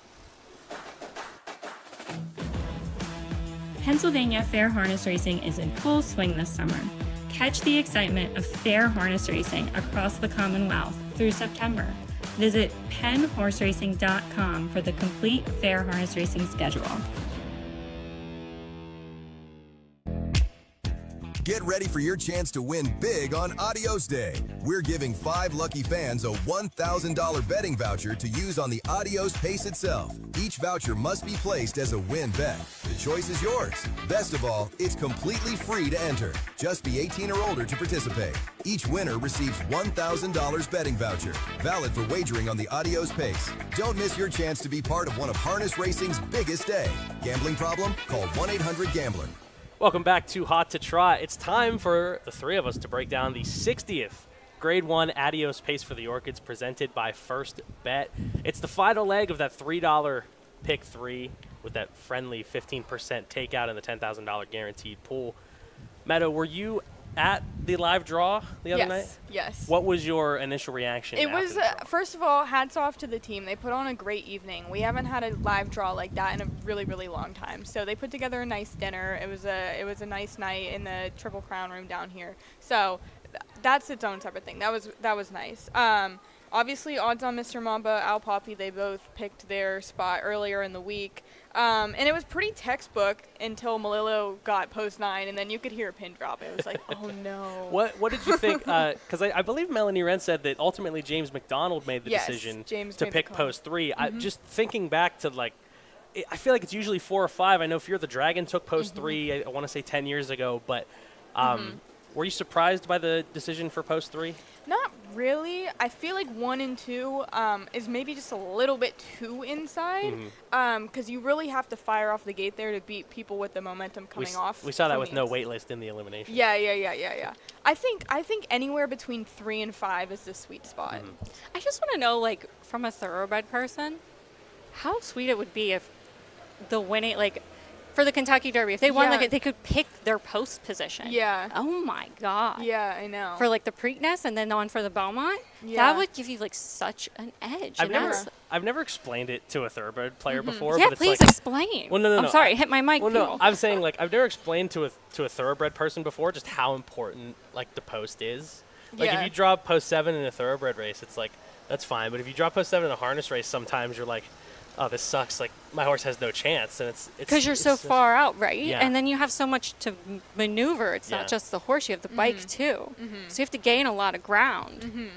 Pennsylvania Fair Harness Racing is in full swing this summer. Catch the excitement of fair harness racing across the Commonwealth through September. Visit pennhorseracing.com for the complete fair harness racing schedule. Get ready for your chance to win big on Adios Day. We're giving 5 lucky fans a $1,000 betting voucher to use on the Adios pace itself. Each voucher must be placed as a win bet. The choice is yours. Best of all, it's completely free to enter. Just be 18 or older to participate. Each winner receives $1,000 betting voucher, valid for wagering on the Adios pace. Don't miss your chance to be part of one of harness racing's biggest day. Gambling problem? Call 1-800-GAMBLER. Welcome back to Hot to Trot. It's time for the 3 of us to break down the 60th Grade 1 Adios pace for the Orchids presented by First Bet. It's the final leg of that $3 pick 3 with that friendly 15% takeout and the $10,000 guaranteed pool. Meadow, were you at the live draw the other night? Yes. What was your initial reaction? It after was, the draw? first of all, hats off to the team. They put on a great evening. We haven't had a live draw like that in a really, really long time. So they put together a nice dinner. It was a nice night in the Triple Crown room down here. So that's its own separate thing. That was nice. Obviously, odds on Mr. Mamba, Al Poppy, they both picked their spot earlier in the week. And it was pretty textbook until Malillo got post 9, and then you could hear a pin drop. It was like, oh no. What did you think? Because I believe Melanie Wren said that ultimately James McDonald made the decision James to made the pick call. post 3. Just thinking back to I feel like it's usually 4 or 5. I know Fear the Dragon took post 3. I want to say 10 years ago, but were you surprised by the decision for post 3? Not really. I feel like 1 and 2 is maybe just a little bit too inside because you really have to fire off the gate there to beat people with the momentum coming off. We saw that from with the no ins- wait list in the elimination. Yeah. I think anywhere between 3 and 5 is the sweet spot. I just want to know, like, from a thoroughbred person, how sweet it would be if the winning, like, for the Kentucky Derby. If they won, Yeah. like, they could pick their post position. Yeah. Oh my God. Yeah, I know. For like the Preakness and then on for the Beaumont, Yeah. that would give you like such an edge. I've never explained it to a thoroughbred player before. Yeah, but it's please like, explain. Well, no. I'm sorry, hit my mic. Well, no, people. I'm saying like I've never explained to a thoroughbred person before just how important like the post is. Like Yeah. if you draw post 7 in a thoroughbred race, it's like that's fine. But if you draw post 7 in a harness race, sometimes you're like, oh, this sucks. Like my horse has no chance, and it's because you're so far out, right? Yeah. And then you have so much to maneuver. It's Yeah. not just the horse; you have the bike too. So you have to gain a lot of ground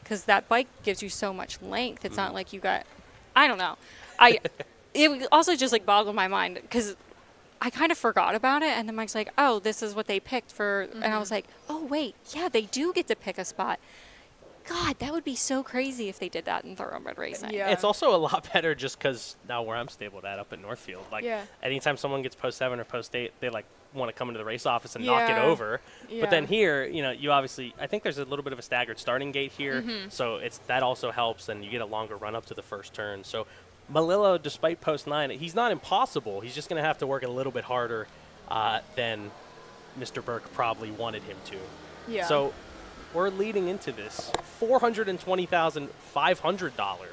because that bike gives you so much length. It's not like you got, I don't know. It would also just like boggled my mind because I kind of forgot about it, and then Mike's like, "Oh, this is what they picked for," and I was like, "Oh wait, yeah, they do get to pick a spot." God, that would be so crazy if they did that in thoroughbred racing. Yeah. It's also a lot better just because now where I'm stabled at up at Northfield, like Yeah. anytime someone gets post 7 or post 8, they like want to come into the race office and knock it Yeah. over. Yeah. But then here, you obviously, I think there's a little bit of a staggered starting gate here, so that also helps, and you get a longer run up to the first turn. So Malillo, despite post 9, he's not impossible. He's just going to have to work a little bit harder than Mr. Burke probably wanted him to. Yeah. So we're leading into this $420,500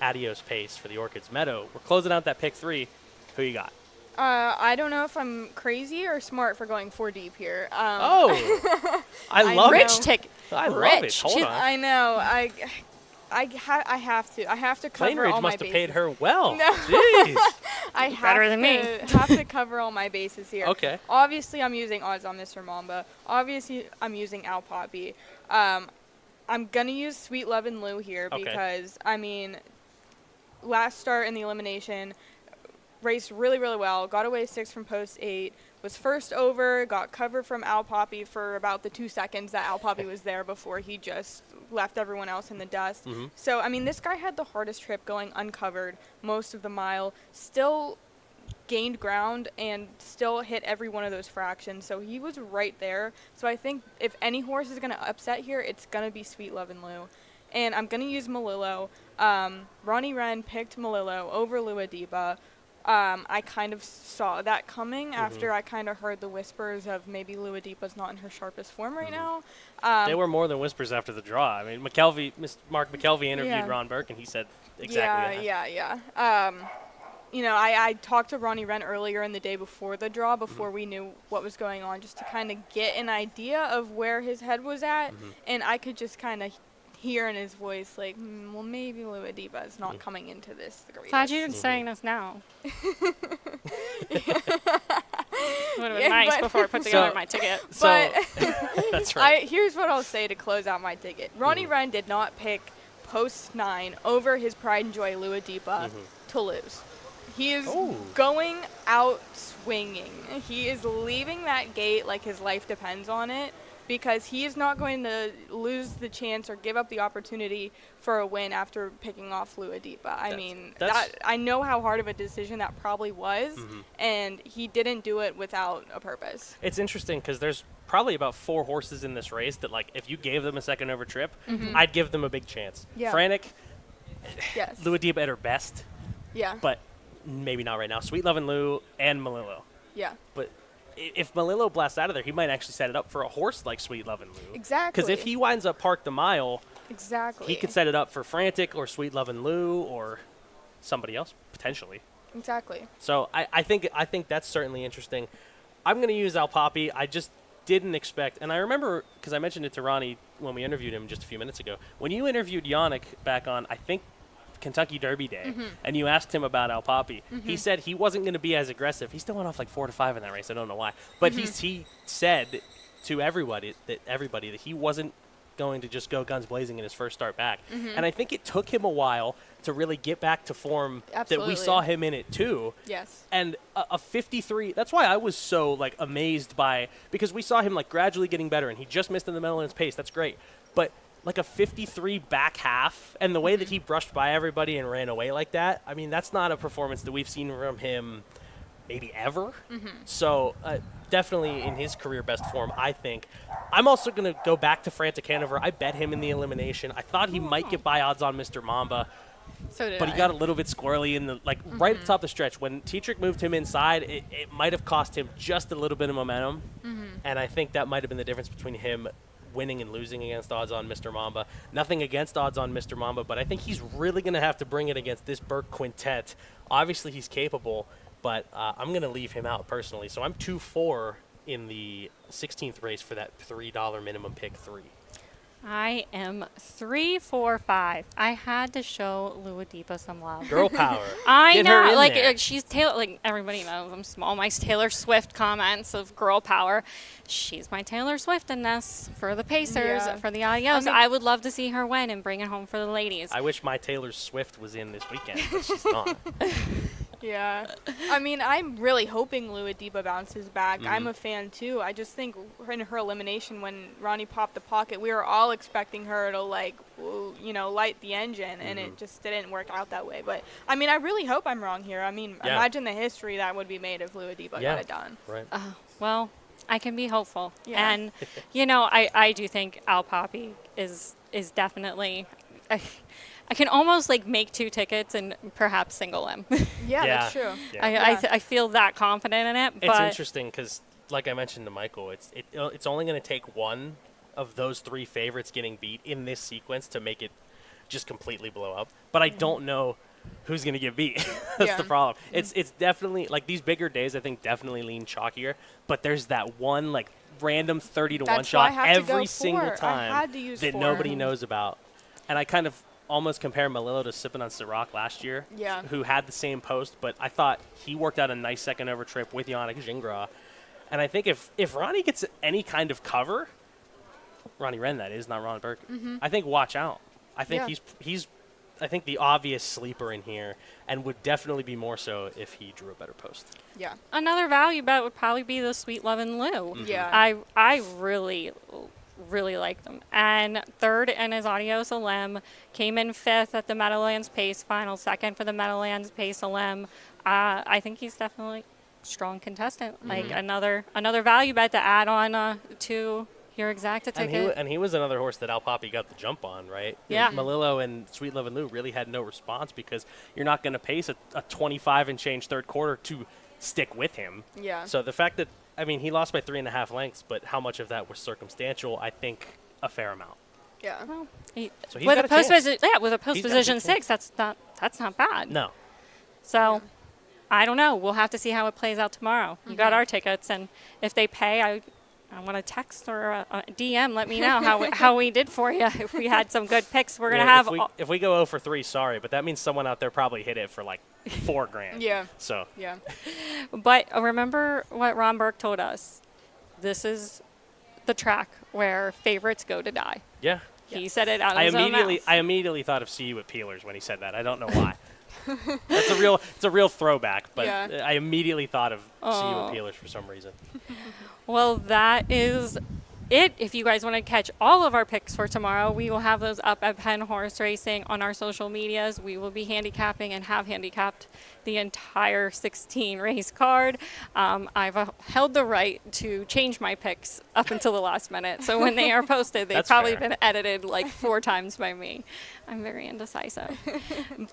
Adios pace for the Orchids Meadow. We're closing out that pick 3. Who you got? I don't know if I'm crazy or smart for going 4 deep here. I love Rich it. tick. I love it. Rich. Hold on. I know. I have to cover Plainridge all my must have bases. paid her well. No. Jeez. I have Better than me. have to cover all my bases here. Okay. Obviously, I'm using odds on Mr. Mamba. Obviously, I'm using Al Poppy. I'm gonna use Sweet Love and Lou here Okay. because I mean, last start in the elimination, raced really well. Got away 6 from post 8. Was first over. Got cover from Al Poppy for about the 2 seconds that Al Poppy was there before he just left everyone else in the dust. So I mean, this guy had the hardest trip going uncovered most of the mile. Still gained ground and still hit every one of those fractions. So he was right there. So I think if any horse is going to upset here, it's going to be Sweet Love and Lou. And I'm going to use Malillo. Ronnie Wren picked Malillo over Lou Adiba. I kind of saw that coming after I kind of heard the whispers of maybe Lou Adiba's not in her sharpest form right now. They were more than whispers after the draw. I mean, Mark McKelvey interviewed Yeah. Ron Burke, and he said exactly that. Yeah. I talked to Ronnie Wren earlier in the day before the draw, before we knew what was going on, just to kind of get an idea of where his head was at, and I could just kind of hear in his voice, like, well, maybe Lou Adiba is not coming into this the greatest. Glad you're saying this now. Would have been Yeah, nice but- before I put together my ticket. But That's right. here's what I'll say to close out my ticket. Ronnie Wren did not pick post 9 over his pride and joy Lou Adiba to lose. He is going out swinging. He is leaving that gate like his life depends on it, because he is not going to lose the chance or give up the opportunity for a win after picking off Lou Adiba. I know how hard of a decision that probably was, and he didn't do it without a purpose. It's interesting because there's probably about 4 horses in this race that, like, if you gave them a second over trip, I'd give them a big chance. Yeah. Frantic, Yes. Lou Adiba at her best, Yeah. but maybe not right now. Sweet Love and Lou and Malillo. Yeah. But if Malillo blasts out of there, he might actually set it up for a horse like Sweet Love and Lou. Exactly. Because if he winds up parked the mile, Exactly. he could set it up for Frantic or Sweet Love and Lou or somebody else, potentially. Exactly. So I think that's certainly interesting. I'm going to use Al Poppy. I just didn't expect, and I remember, because I mentioned it to Ronnie when we interviewed him just a few minutes ago, when you interviewed Yannick back on, I think, Kentucky Derby Day, and you asked him about Al Poppy, he said he wasn't going to be as aggressive. He still went off like 4 to 5 in that race. I don't know why. But he said to everybody that he wasn't going to just go guns blazing in his first start back. And I think it took him a while to really get back to form that we saw him in it too. Yes. And a 53, that's why I was so like amazed by, because we saw him like gradually getting better, and he just missed in the middle in his pace. That's great. But like a 53 back half, and the way that he brushed by everybody and ran away like that, I mean, that's not a performance that we've seen from him maybe ever. So definitely in his career best form, I think. I'm also going to go back to Frantic Hanover. I bet him in the elimination. I thought he might get by odds on Mr. Mamba. So did but I. he got a little bit squirrely in the right at the top of the stretch. When Tetrick moved him inside, it might have cost him just a little bit of momentum, and I think that might have been the difference between him winning and losing against odds-on Mr. Mamba. Nothing against odds-on Mr. Mamba, but I think he's really going to have to bring it against this Burke quintet. Obviously, he's capable, but I'm going to leave him out personally. So I'm 2-4 in the 16th race for that $3 minimum pick 3. I am 3-4-5. I had to show Luadipa some love. Girl power. I Get her know, in like there. she's Taylor. Like everybody knows, I'm small. My Taylor Swift comments of girl power. She's my Taylor Swift in this for the Pacers, Yeah. for the Adios. I mean- I would love to see her win and bring it home for the ladies. I wish my Taylor Swift was in this weekend, but she's not. Yeah. I mean, I'm really hoping Luadipa bounces back. Mm-hmm. I'm a fan, too. I just think in her elimination, when Ronnie popped the pocket, we were all expecting her to, light the engine, and Mm-hmm. it just didn't work out that way. But, I mean, I really hope I'm wrong here. I mean, Yeah. imagine the history that would be made if Luadipa got it done. Right. Well, I can be hopeful. Yeah. And, I do think Al Poppy is definitely. I can almost make 2 tickets and perhaps single him. Yeah, that's true. Yeah. I feel that confident in it. It's but interesting because, like I mentioned to Michael, it's only going to take one of those 3 favorites getting beat in this sequence to make it just completely blow up. But I don't know who's going to get beat. That's the problem. It's definitely these bigger days. I think definitely lean chalkier. But there's that one random 30-1 That's why I shot have to go every single 4. time I had to use that 4. nobody knows about. And I kind of almost compare Melillo to Sippin' on Ciroc last year, who had the same post, but I thought he worked out a nice second over trip with Yannick Gingras. And I think if Ronnie gets any kind of cover, Ronnie Wren that is, not Ron Burke, I think watch out. I think he's I think the obvious sleeper in here, and would definitely be more so if he drew a better post. Yeah. Another value bet would probably be the Sweet Lovin' Lou. Yeah. I really like them. And third in his Adios Eve, came in 5th at the Meadowlands Pace Final, 2nd for the Meadowlands Pace Eve. I think he's definitely a strong contestant. Like another value bet to add on to your exacta ticket. And he was another horse that Al Poppy got the jump on, right? Yeah. Melillo and Sweet Lovin' Lou really had no response because you're not going to pace a 25 and change third quarter to stick with him. Yeah. So the fact that, he lost by 3.5 lengths, but how much of that was circumstantial? I think a fair amount. Yeah. Well, So he's with got a a post chance. with a post He's got a position good 6, that's not bad. No. So I don't know. We'll have to see how it plays out tomorrow. You got our tickets, and if they pay, I want to text or a DM. Let me know how we did for you. If we had some good picks, we're gonna have. If we go 0 for 3, sorry, but that means someone out there probably hit it for $4,000. Yeah. So. Yeah. But remember what Ron Burke told us. This is the track where favorites go to die. Yeah. He said it out of his own mouth. I immediately thought of See You at Peelers when he said that. I don't know why. It's a real throwback, but Yeah. I immediately thought of See You at Peelers for some reason. Well, that is it. If you guys want to catch all of our picks for tomorrow, we will have those up at Penn Horse Racing on our social medias. We will be handicapping and have handicapped the entire 16 race card. I've held the right to change my picks up until the last minute. So when they are posted, they've That's probably fair. been edited 4 times by me. I'm very indecisive.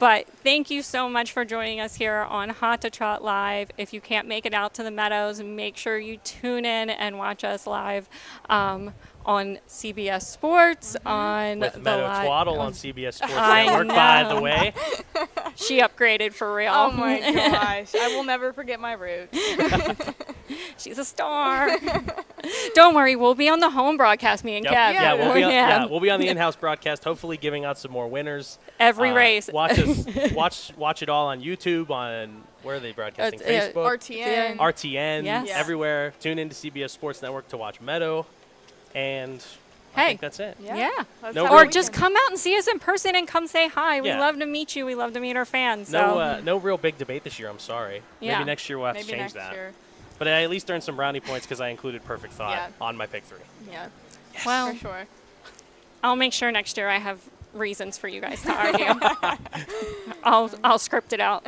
But thank you so much for joining us here on Hot to Trot Live. If you can't make it out to the Meadows, make sure you tune in and watch us live on CBS Sports on With the Meadow live. Twaddle on CBS Sports I Network, by the know. way. She upgraded for real. Oh my gosh. I will never forget my roots. She's a star. Don't worry, we'll be on the home broadcast, me and Yep. Kev. Yeah, we'll be on the in-house broadcast, hopefully giving out some more winners. Every race. Watch it all on YouTube, on where are they broadcasting? Facebook, RTN. RTN, Yes. Yeah. everywhere. Tune into CBS Sports Network to watch Meadow, and I Hey. think that's it. Yeah. Let's No have a Or real- just come out and see us in person and come say hi. We Yeah. love to meet you. We love to meet our fans. So. No real big debate this year. I'm sorry. Yeah. Maybe next year we'll have Maybe to change next that. year. But I at least earned some brownie points because I included Perfect Thought Yeah. on my pick 3. Yeah. Well, For sure. I'll make sure next year I have reasons for you guys to argue. I'll script it out.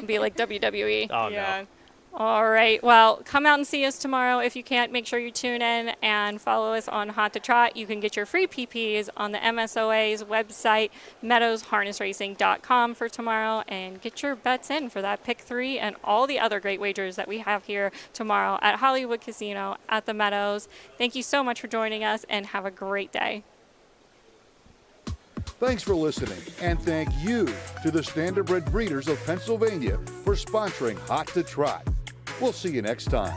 Be like WWE. Oh Yeah. All right. Well, come out and see us tomorrow. If you can't, make sure you tune in and follow us on Hot to Trot. You can get your free PPs on the MSOA's website, meadowsharnessracing.com for tomorrow, and get your bets in for that pick 3 and all the other great wagers that we have here tomorrow at Hollywood Casino at the Meadows. Thank you so much for joining us, and have a great day. Thanks for listening, and thank you to the Standardbred Breeders of Pennsylvania for sponsoring Hot to Trot. We'll see you next time.